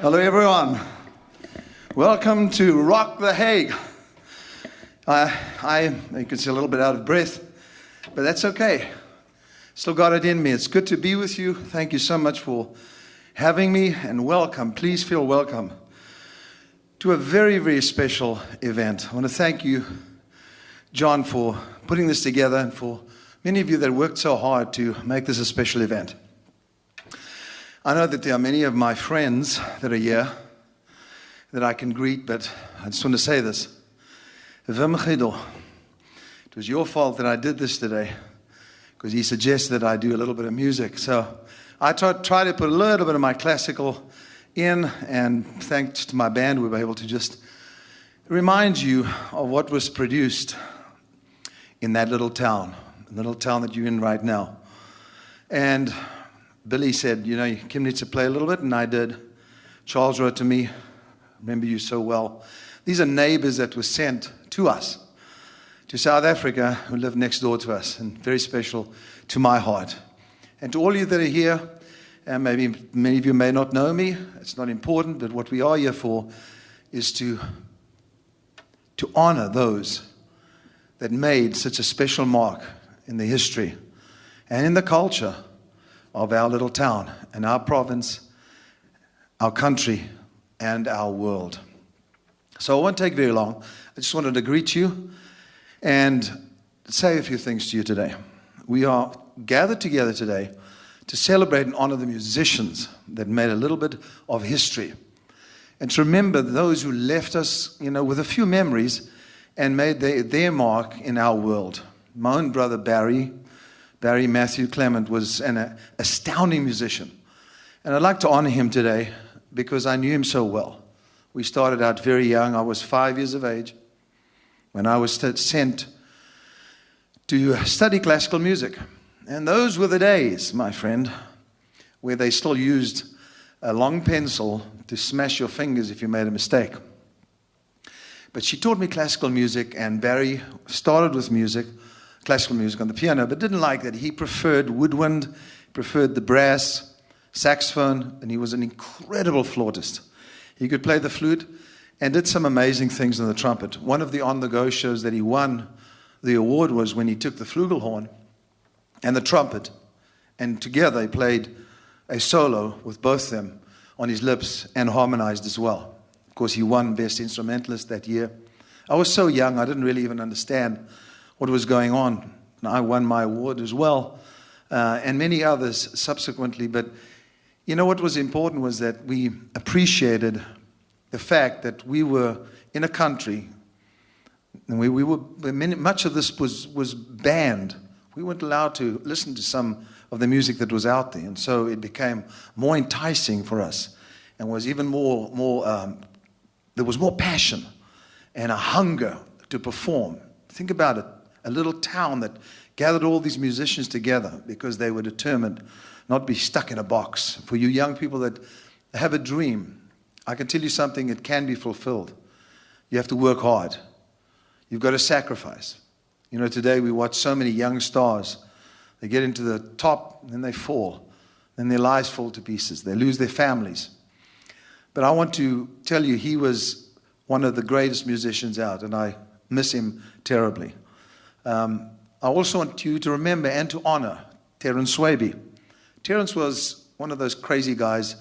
Hello, everyone. Welcome to Rock the Hage. You can see a little bit out of breath, but that's okay. Still got it in me. It's good to be with you. Thank you so much for having me, and welcome. Please feel welcome to a very, very special event. I want to thank you, John, for putting this together, and for many of you that worked so hard to make this a special event. I know that there are many of my friends that are here that I can greet, but I just want to say this. It was your fault that I did this today, because he suggested I do a little bit of music. So I try to put a little bit of my classical in, and thanks to my band, we were able to just remind you of what was produced in that little town that you're in right now. And Billy said, Kim needs to play a little bit, and I did. Charles wrote to me, remember you so well. These are neighbors that were sent to us, to South Africa, who live next door to us, and very special to my heart. And to all you that are here, and maybe many of you may not know me, it's not important, but what we are here for is to honor those that made such a special mark in the history and in the culture of our little town and our province, our country, and our world. So it won't take very long. I just wanted to greet you and say a few things to you today. We are gathered together today to celebrate and honor the musicians that made a little bit of history, and to remember those who left us, with a few memories and made their mark in our world. My own brother Barry Matthew Clement was an astounding musician. And I'd like to honor him today because I knew him so well. We started out very young. I was 5 years of age when I was sent to study classical music. And those were the days, my friend, where they still used a long pencil to smash your fingers if you made a mistake. But she taught me classical music, and Barry started with classical music on the piano, but didn't like that. He preferred woodwind, preferred the brass, saxophone, and he was an incredible flautist. He could play the flute and did some amazing things on the trumpet. One of the on-the-go shows that he won the award was when he took the flugelhorn and the trumpet, and together he played a solo with both of them on his lips and harmonized as well. Of course, he won Best Instrumentalist that year. I was so young, I didn't really even understand what was going on. And I won my award as well, and many others subsequently. But what was important was that we appreciated the fact that we were in a country, and much of this was banned. We weren't allowed to listen to some of the music that was out there, and so it became more enticing for us, and was even more. There was more passion and a hunger to perform. Think about it. A little town that gathered all these musicians together because they were determined not to be stuck in a box. For you young people that have a dream, I can tell you something, it can be fulfilled. You have to work hard. You've got to sacrifice. Today we watch so many young stars. They get into the top, and then they fall. Then their lives fall to pieces. They lose their families. But I want to tell you, he was one of the greatest musicians out, and I miss him terribly. I also want you to remember and to honor Terence Swaby. Terence was one of those crazy guys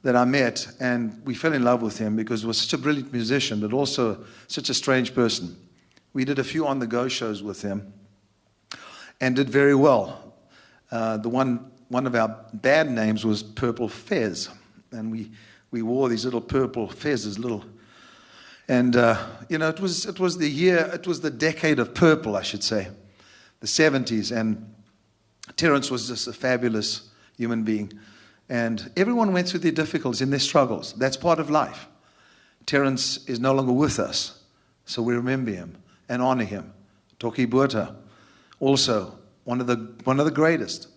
that I met, and we fell in love with him because he was such a brilliant musician, but also such a strange person. We did a few on-the-go shows with him and did very well. One of our bad names was Purple Fez, and we wore these little purple fezzes, And, it was the decade of purple, I should say, the 70s. And Terence was just a fabulous human being. And everyone went through their difficulties and their struggles. That's part of life. Terence is no longer with us, so we remember him and honor him. Toki Buerta, also one of the greatest,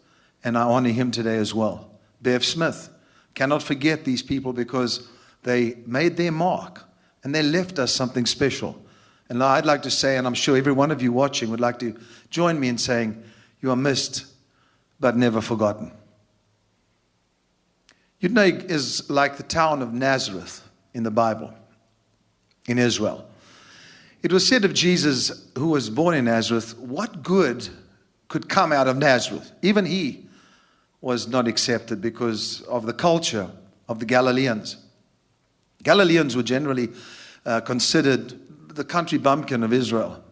and I honor him today as well. Bev Smith, cannot forget these people because they made their mark. And they left us something special. And I'd like to say, and I'm sure every one of you watching would like to join me in saying, you are missed, but never forgotten. Uitenhage is like the town of Nazareth in the Bible, in Israel. It was said of Jesus, who was born in Nazareth, what good could come out of Nazareth? Even he was not accepted because of the culture of the Galileans. Galileans were generally considered the country bumpkin of Israel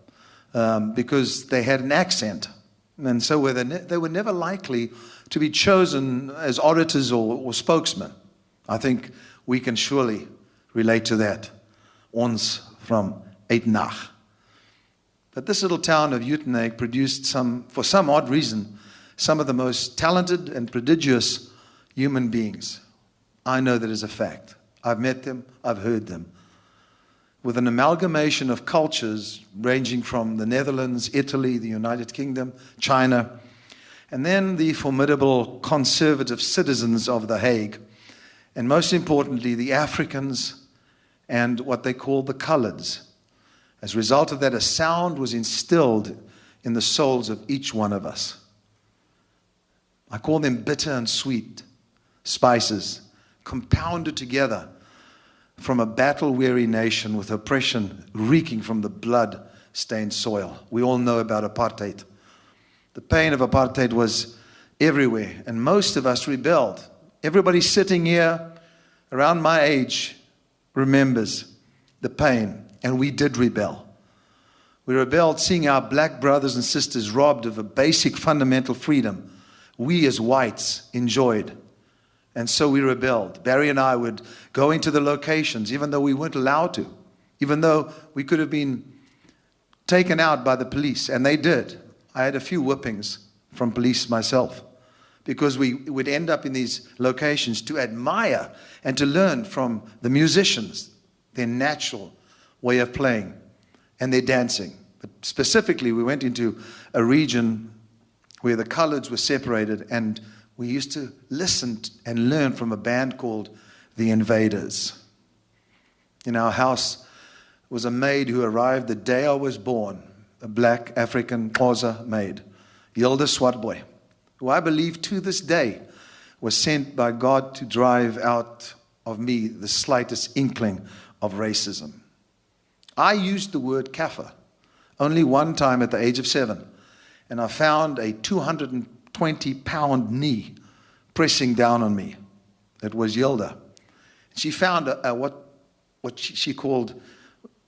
because they had an accent. And so they were never likely to be chosen as orators or spokesmen. I think we can surely relate to that. Ons from Uitenhage. But this little town of Uitenhage produced for some odd reason, some of the most talented and prodigious human beings. I know that is a fact. I've met them, I've heard them. With an amalgamation of cultures ranging from the Netherlands, Italy, the United Kingdom, China, and then the formidable conservative citizens of The Hague, and most importantly, the Africans and what they call the coloreds. As a result of that, a sound was instilled in the souls of each one of us. I call them bitter and sweet spices, compounded together from a battle-weary nation with oppression reeking from the blood-stained soil. We all know about apartheid. The pain of apartheid was everywhere, and most of us rebelled. Everybody sitting here around my age remembers the pain, and we did rebel. We rebelled seeing our black brothers and sisters robbed of a basic fundamental freedom we as whites enjoyed. And so we rebelled. Barry and I would go into the locations, even though we weren't allowed to, even though we could have been taken out by the police, and they did. I had a few whippings from police myself, because we would end up in these locations to admire and to learn from the musicians, their natural way of playing and their dancing. But specifically, we went into a region where the coloreds were separated, and we used to listen and learn from a band called The Invaders. In our house was a maid who arrived the day I was born, a black African Xhosa maid, Hilda Swartboy, who I believe to this day was sent by God to drive out of me the slightest inkling of racism. I used the word kafir only one time at the age of 7, and I found a 220-pound knee pressing down on me. It was Hilda. She found what she called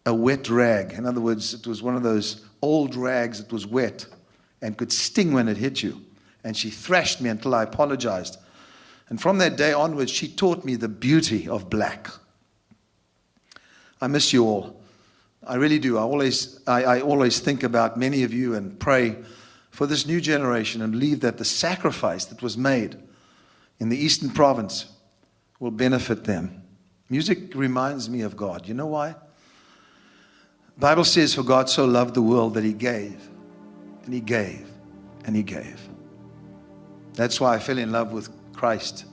a wet rag. In other words, it was one of those old rags that was wet and could sting when it hit you. And she thrashed me until I apologized. And from that day onwards, she taught me the beauty of black. I miss you all. I really do. I always think about many of you and pray for this new generation and believe that the sacrifice that was made in the Eastern Province will benefit them. Music reminds me of God. You know why? The Bible says, for God so loved the world that He gave, and He gave, and He gave. That's why I fell in love with Christ,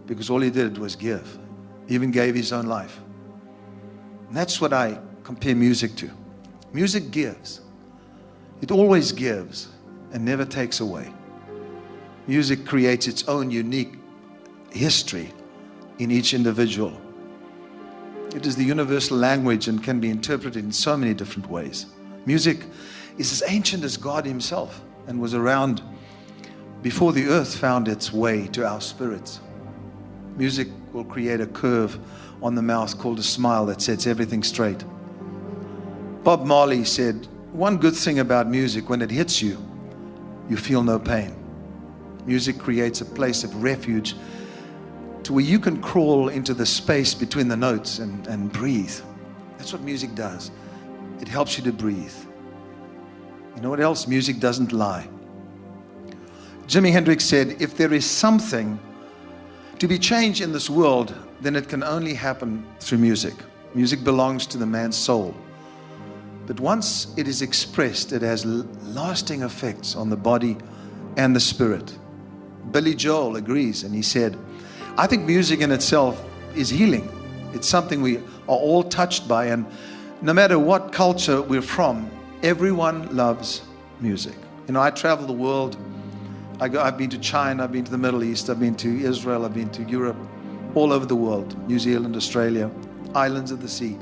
because all He did was give. He even gave His own life. And that's what I compare music to. Music gives. It always gives and never takes away. Music creates its own unique history in each individual. It is the universal language and can be interpreted in so many different ways. Music is as ancient as God Himself and was around before the earth found its way to our spirits. Music will create a curve on the mouth called a smile that sets everything straight. Bob Marley said, one good thing about music, when it hits you, you feel no pain. Music creates a place of refuge to where you can crawl into the space between the notes and breathe. That's what music does. It helps you to breathe. You know what else? Music doesn't lie. Jimi Hendrix said, if there is something to be changed in this world, then it can only happen through music. Music belongs to the man's soul. But once it is expressed, it has lasting effects on the body and the spirit. Billy Joel agrees, and he said, I think music in itself is healing. It's something we are all touched by, and no matter what culture we're from, everyone loves music. You know, I travel the world. I've been to China, I've been to the Middle East, I've been to Israel, I've been to Europe. all over the world, New Zealand, Australia, islands of the sea.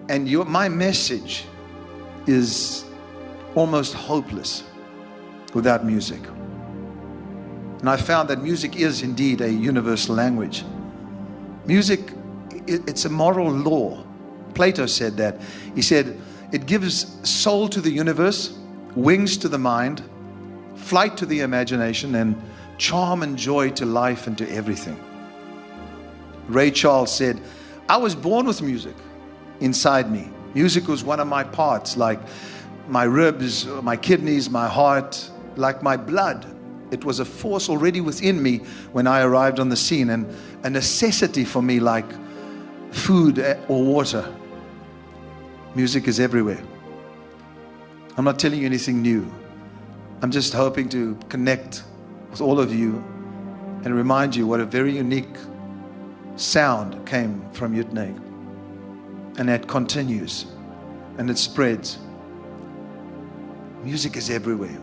And my message is almost hopeless without music. And I found that music is indeed a universal language. Music, it's a moral law. Plato said that. He said, it gives soul to the universe, wings to the mind, flight to the imagination, and charm and joy to life and to everything. Ray Charles said, I was born with music inside me. Music was one of my parts, like my ribs, my kidneys, my heart, like my blood. It was a force already within me when I arrived on the scene, and a necessity for me like food or water. Music is everywhere. I'm not telling you anything new. I'm just hoping to connect with all of you and remind you what a very unique sound came from Uitenhage. And that continues and it spreads. Music is everywhere.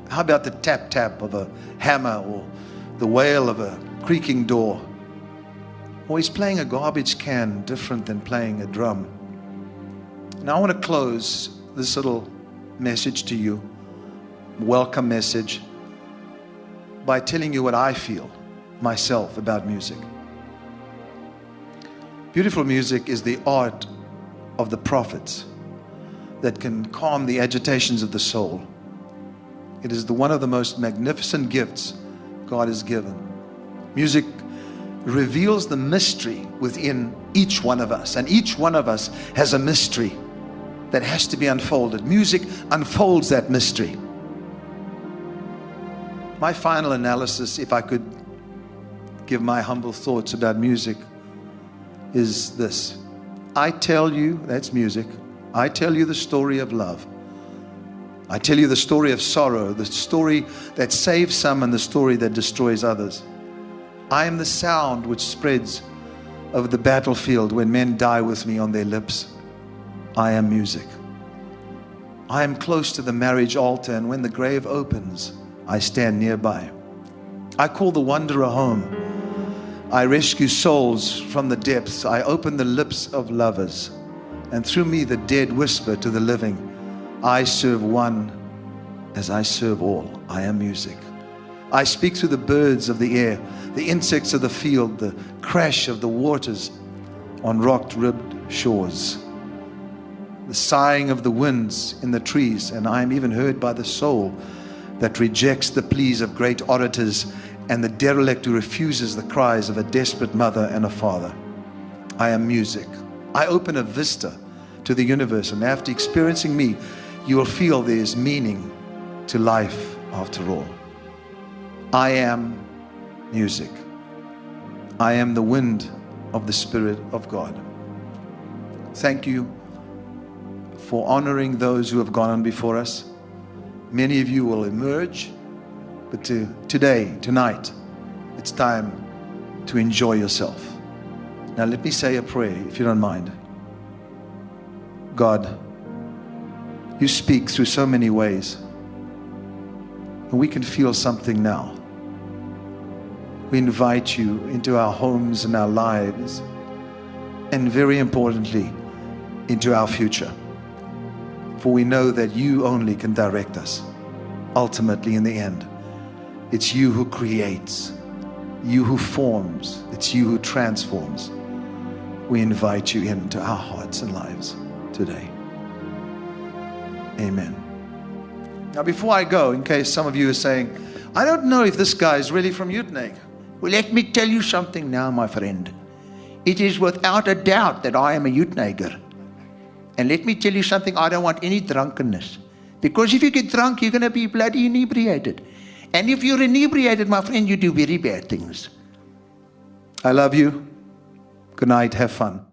How about the tap tap of a hammer or the wail of a creaking door? Or he's playing a garbage can different than playing a drum. Now I want to close this little message to you, welcome message, by telling you what I feel myself about music. Beautiful music is the art of the prophets that can calm the agitations of the soul. It is one of the most magnificent gifts God has given. Music reveals the mystery within each one of us, and each one of us has a mystery that has to be unfolded. Music unfolds that mystery. My final analysis, if I could give my humble thoughts about music, is this. I tell you, that's music, I tell you the story of love. I tell you the story of sorrow, the story that saves some and the story that destroys others. I am the sound which spreads over the battlefield when men die with me on their lips. I am music. I am close to the marriage altar, and when the grave opens, I stand nearby. I call the wanderer home. I rescue souls from the depths. I open the lips of lovers, and through me the dead whisper to the living, I serve one as I serve all. I am music. I speak through the birds of the air, the insects of the field, the crash of the waters on rock-ribbed shores, the sighing of the winds in the trees, and I am even heard by the soul that rejects the pleas of great orators and the derelict who refuses the cries of a desperate mother and a father. I am music. I open a vista to the universe, and after experiencing me, you will feel there is meaning to life after all. I am music. I am the wind of the Spirit of God. Thank you for honoring those who have gone on before us. Many of you will emerge, but tonight, it's time to enjoy yourself. Now let me say a prayer, if you don't mind. God, you speak through so many ways, and we can feel something now. We invite you into our homes and our lives, and very importantly, into our future. For we know that you only can direct us. Ultimately, in the end, it's you who creates, you who forms, it's you who transforms. We invite you into our hearts and lives today. Amen. Now, before I go, in case some of you are saying, I don't know if this guy is really from Uitenhage. Well, let me tell you something now, my friend. It is without a doubt that I am a Uitenhager. And let me tell you something, I don't want any drunkenness. Because if you get drunk, you're going to be bloody inebriated. And if you're inebriated, my friend, you do very bad things. I love you. Good night. Have fun.